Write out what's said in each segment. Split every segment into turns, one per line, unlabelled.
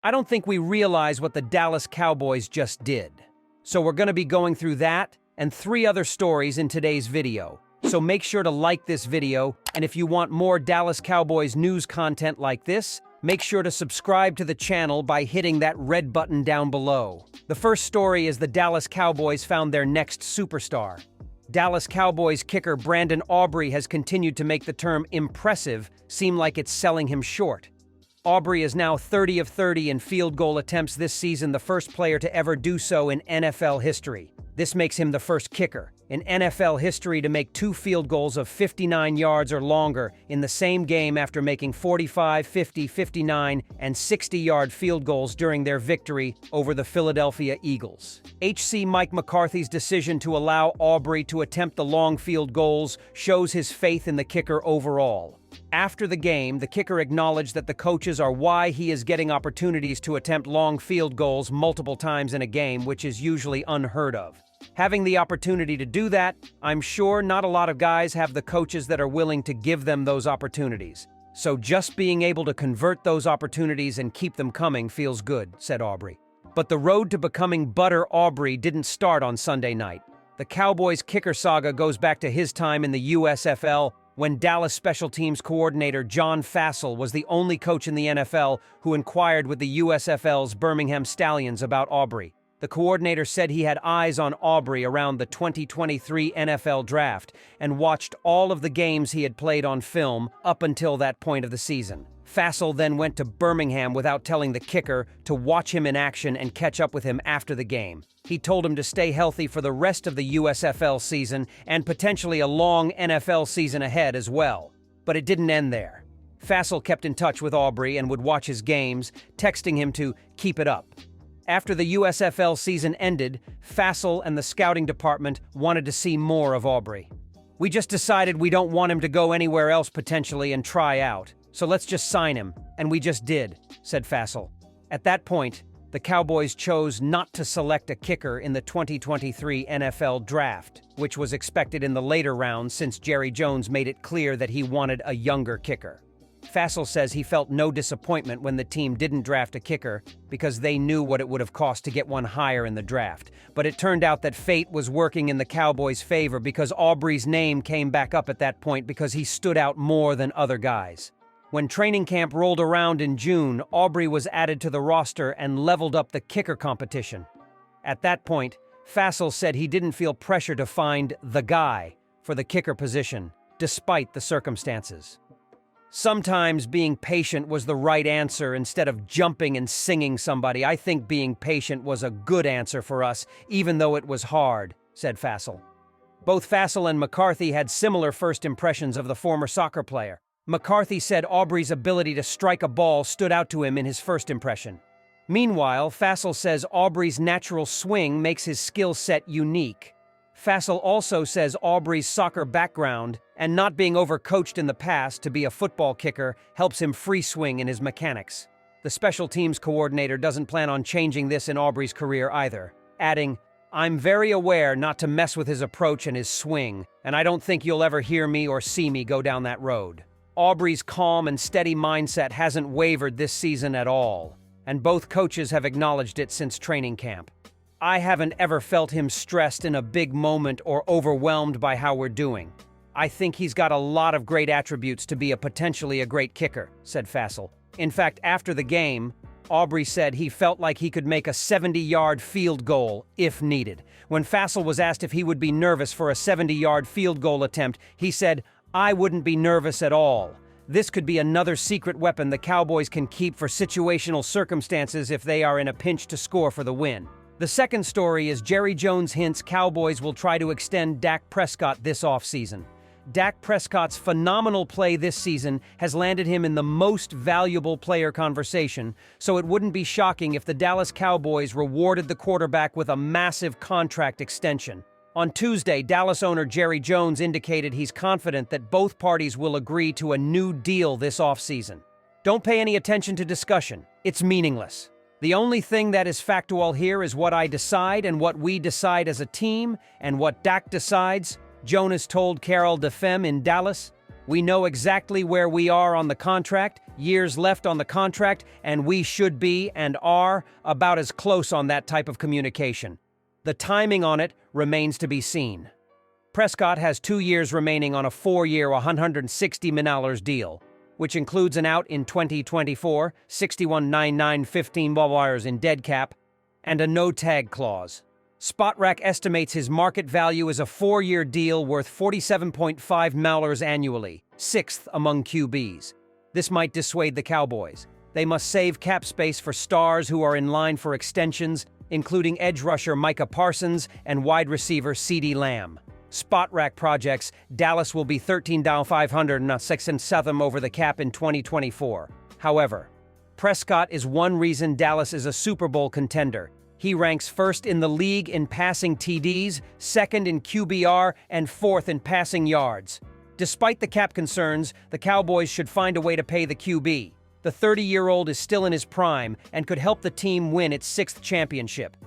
I don't think we realize what the Dallas Cowboys just did. So we're going to be going through that and 3 other stories in today's video. So make sure to like this video, and if you want more Dallas Cowboys news content like this, make sure to subscribe to the channel by hitting that red button down below. The first story is the Dallas Cowboys found their next superstar. Dallas Cowboys kicker Brandon Aubrey has continued to make the term impressive seem like it's selling him short. Aubrey is now 30 of 30 in field goal attempts this season, the first player to ever do so in NFL history. This makes him the first kicker in NFL history to make 2 field goals of 59 yards or longer in the same game after making 45, 50, 59, and 60-yard field goals during their victory over the Philadelphia Eagles. HC Mike McCarthy's decision to allow Aubrey to attempt the long field goals shows his faith in the kicker overall. After the game, the kicker acknowledged that the coaches are why he is getting opportunities to attempt long field goals multiple times in a game, which is usually unheard of. Having the opportunity to do that, I'm sure not a lot of guys have the coaches that are willing to give them those opportunities. So just being able to convert those opportunities and keep them coming feels good, said Aubrey. But the road to becoming Butter Aubrey didn't start on Sunday night. The Cowboys kicker saga goes back to his time in the USFL, when Dallas special teams coordinator John Fassel was the only coach in the NFL who inquired with the USFL's Birmingham Stallions about Aubrey. The coordinator said he had eyes on Aubrey around the 2023 NFL Draft and watched all of the games he had played on film up until that point of the season. Fassel then went to Birmingham without telling the kicker to watch him in action and catch up with him after the game. He told him to stay healthy for the rest of the USFL season and potentially a long NFL season ahead as well. But it didn't end there. Fassel kept in touch with Aubrey and would watch his games, texting him to keep it up. After the USFL season ended, Fassel and the scouting department wanted to see more of Aubrey. "We just decided we don't want him to go anywhere else potentially and try out, so let's just sign him, and we just did," said Fassel. At that point, the Cowboys chose not to select a kicker in the 2023 NFL Draft, which was expected in the later rounds since Jerry Jones made it clear that he wanted a younger kicker. Fassel says he felt no disappointment when the team didn't draft a kicker because they knew what it would have cost to get one higher in the draft. But it turned out that fate was working in the Cowboys' favor because Aubrey's name came back up at that point because he stood out more than other guys. When training camp rolled around in June, Aubrey was added to the roster and leveled up the kicker competition. At that point, Fassel said he didn't feel pressure to find the guy for the kicker position, despite the circumstances. Sometimes being patient was the right answer instead of jumping and singing somebody. I think being patient was a good answer for us, even though it was hard, said Fassel. Both Fassel and McCarthy had similar first impressions of the former soccer player. McCarthy said Aubrey's ability to strike a ball stood out to him in his first impression. Meanwhile, Fassel says Aubrey's natural swing makes his skill set unique. Fassel also says Aubrey's soccer background and not being overcoached in the past to be a football kicker helps him free swing in his mechanics. The special teams coordinator doesn't plan on changing this in Aubrey's career either, adding, "I'm very aware not to mess with his approach and his swing, and I don't think you'll ever hear me or see me go down that road." Aubrey's calm and steady mindset hasn't wavered this season at all, and both coaches have acknowledged it since training camp. "I haven't ever felt him stressed in a big moment or overwhelmed by how we're doing. I think he's got a lot of great attributes to be potentially a great kicker," said Fassel. In fact, after the game, Aubrey said he felt like he could make a 70-yard field goal if needed. When Fassel was asked if he would be nervous for a 70-yard field goal attempt, he said, "I wouldn't be nervous at all. This could be another secret weapon the Cowboys can keep for situational circumstances if they are in a pinch to score for the win." The second story is Jerry Jones hints Cowboys will try to extend Dak Prescott this offseason. Dak Prescott's phenomenal play this season has landed him in the most valuable player conversation, so it wouldn't be shocking if the Dallas Cowboys rewarded the quarterback with a massive contract extension. On Tuesday, Dallas owner Jerry Jones indicated he's confident that both parties will agree to a new deal this offseason. "Don't pay any attention to discussion. It's meaningless. The only thing that is factual here is what I decide and what we decide as a team and what Dak decides," Jonas told Carol DeFemme in Dallas. We know exactly where we are on the contract, years left on the contract, and we should be and are about as close on that type of communication. The timing on it remains to be seen. Prescott has 2 years remaining on a 4-year, $160 million deal, which includes an out in 2024, $61,915 in dead cap, and a no-tag clause. SpotRack estimates his market value is a 4-year deal worth $47.5 million annually, 6th among QBs. This might dissuade the Cowboys. They must save cap space for stars who are in line for extensions, including edge rusher Micah Parsons and wide receiver Ceedee Lamb. SpotRack projects Dallas will be $13,500 and 6th over the cap in 2024. However, Prescott is one reason Dallas is a Super Bowl contender. He ranks first in the league in passing TDs, second in QBR, and fourth in passing yards. Despite the cap concerns, the Cowboys should find a way to pay the QB. The 30-year-old is still in his prime and could help the team win its 6th championship.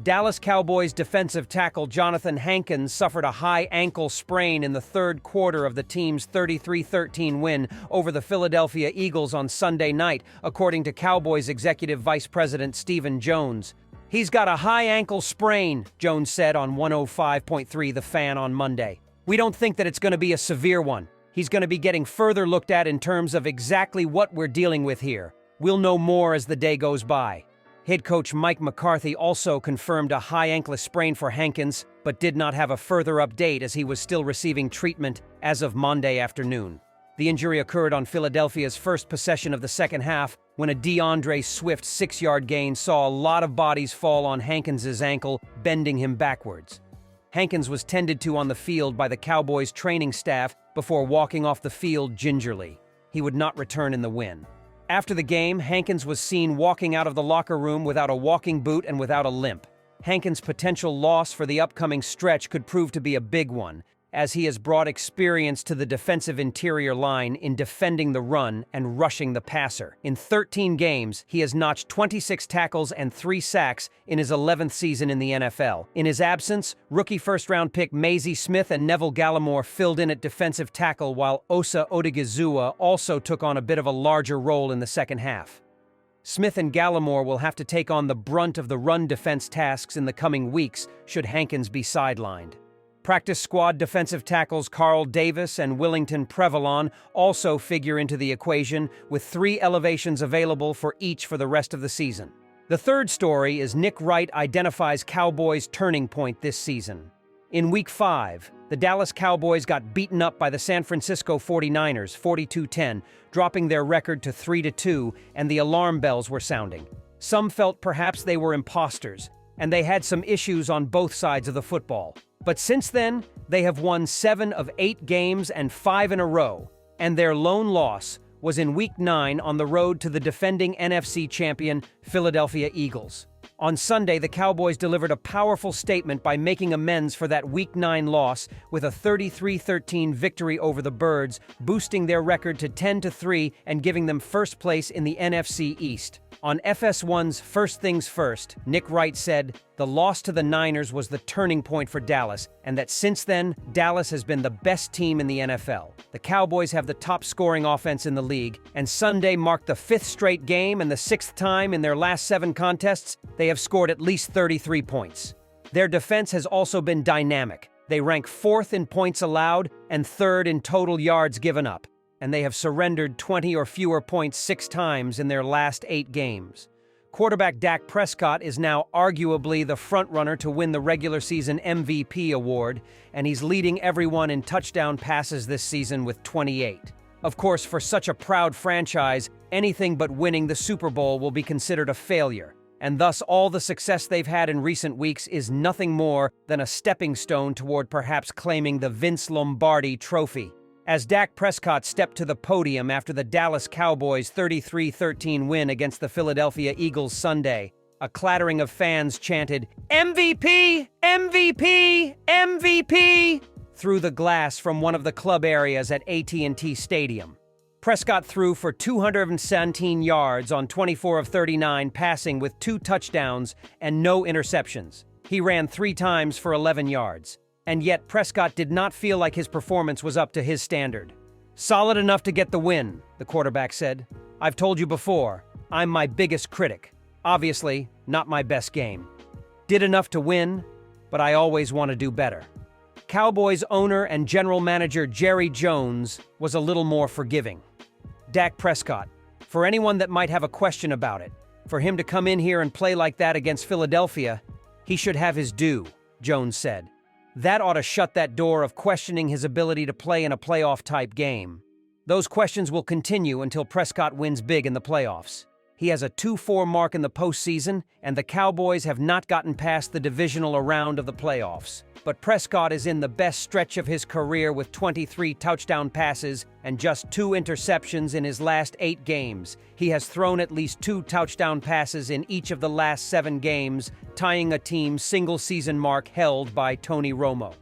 Dallas Cowboys defensive tackle Jonathan Hankins suffered a high ankle sprain in the third quarter of the team's 33-13 win over the Philadelphia Eagles on Sunday night, according to Cowboys Executive Vice President Stephen Jones. "He's got a high ankle sprain," Jones said on 105.3 The Fan on Monday. "We don't think that it's going to be a severe one. He's going to be getting further looked at in terms of exactly what we're dealing with here. We'll know more as the day goes by." Head coach Mike McCarthy also confirmed a high ankle sprain for Hankins, but did not have a further update as he was still receiving treatment as of Monday afternoon. The injury occurred on Philadelphia's first possession of the second half, when a DeAndre Swift 6-yard gain saw a lot of bodies fall on Hankins' ankle, bending him backwards. Hankins was tended to on the field by the Cowboys' training staff before walking off the field gingerly. He would not return in the win. After the game, Hankins was seen walking out of the locker room without a walking boot and without a limp. Hankins' potential loss for the upcoming stretch could prove to be a big one, as he has brought experience to the defensive interior line in defending the run and rushing the passer. In 13 games, he has notched 26 tackles and 3 sacks in his 11th season in the NFL. In his absence, rookie first-round pick Maisie Smith and Neville Gallimore filled in at defensive tackle, while Osa Odigizua also took on a bit of a larger role in the second half. Smith and Gallimore will have to take on the brunt of the run defense tasks in the coming weeks should Hankins be sidelined. Practice squad defensive tackles Carl Davis and Willington Prevalon also figure into the equation, with 3 elevations available for each for the rest of the season. The third story is Nick Wright identifies Cowboys' turning point this season. In Week 5, the Dallas Cowboys got beaten up by the San Francisco 49ers 42-10, dropping their record to 3-2, and the alarm bells were sounding. Some felt perhaps they were imposters, and they had some issues on both sides of the football. But since then, they have won 7 of 8 games and 5 in a row, and their lone loss was in Week 9 on the road to the defending NFC champion Philadelphia Eagles. On Sunday, the Cowboys delivered a powerful statement by making amends for that Week 9 loss with a 33-13 victory over the Birds, boosting their record to 10-3 and giving them first place in the NFC East. On FS1's First Things First, Nick Wright said, "The loss to the Niners was the turning point for Dallas, and that since then, Dallas has been the best team in the NFL. The Cowboys have the top scoring offense in the league, and Sunday marked the 5th straight game and the 6th time in their last 7 contests they have scored at least 33 points. Their defense has also been dynamic. They rank 4th in points allowed and 3rd in total yards given up, and they have surrendered 20 or fewer points 6 times in their last 8 games. Quarterback Dak Prescott is now arguably the frontrunner to win the regular season MVP award, and he's leading everyone in touchdown passes this season with 28. Of course, for such a proud franchise, anything but winning the Super Bowl will be considered a failure, and thus all the success they've had in recent weeks is nothing more than a stepping stone toward perhaps claiming the Vince Lombardi trophy. As Dak Prescott stepped to the podium after the Dallas Cowboys' 33-13 win against the Philadelphia Eagles Sunday, a clattering of fans chanted, "MVP! MVP! MVP!" through the glass from one of the club areas at AT&T Stadium. Prescott threw for 217 yards on 24 of 39 passing with 2 touchdowns and no interceptions. He ran 3 times for 11 yards. And yet Prescott did not feel like his performance was up to his standard. Solid enough to get the win, the quarterback said. I've told you before, I'm my biggest critic. Obviously, not my best game. Did enough to win, but I always want to do better. Cowboys owner and general manager Jerry Jones was a little more forgiving. Dak Prescott, for anyone that might have a question about it, for him to come in here and play like that against Philadelphia, he should have his due, Jones said. That ought to shut that door of questioning his ability to play in a playoff-type game. Those questions will continue until Prescott wins big in the playoffs. He has a 2-4 mark in the postseason, and the Cowboys have not gotten past the divisional round of the playoffs. But Prescott is in the best stretch of his career with 23 touchdown passes and just 2 interceptions in his last 8 games. He has thrown at least 2 touchdown passes in each of the last 7 games, tying a team's single-season mark held by Tony Romo.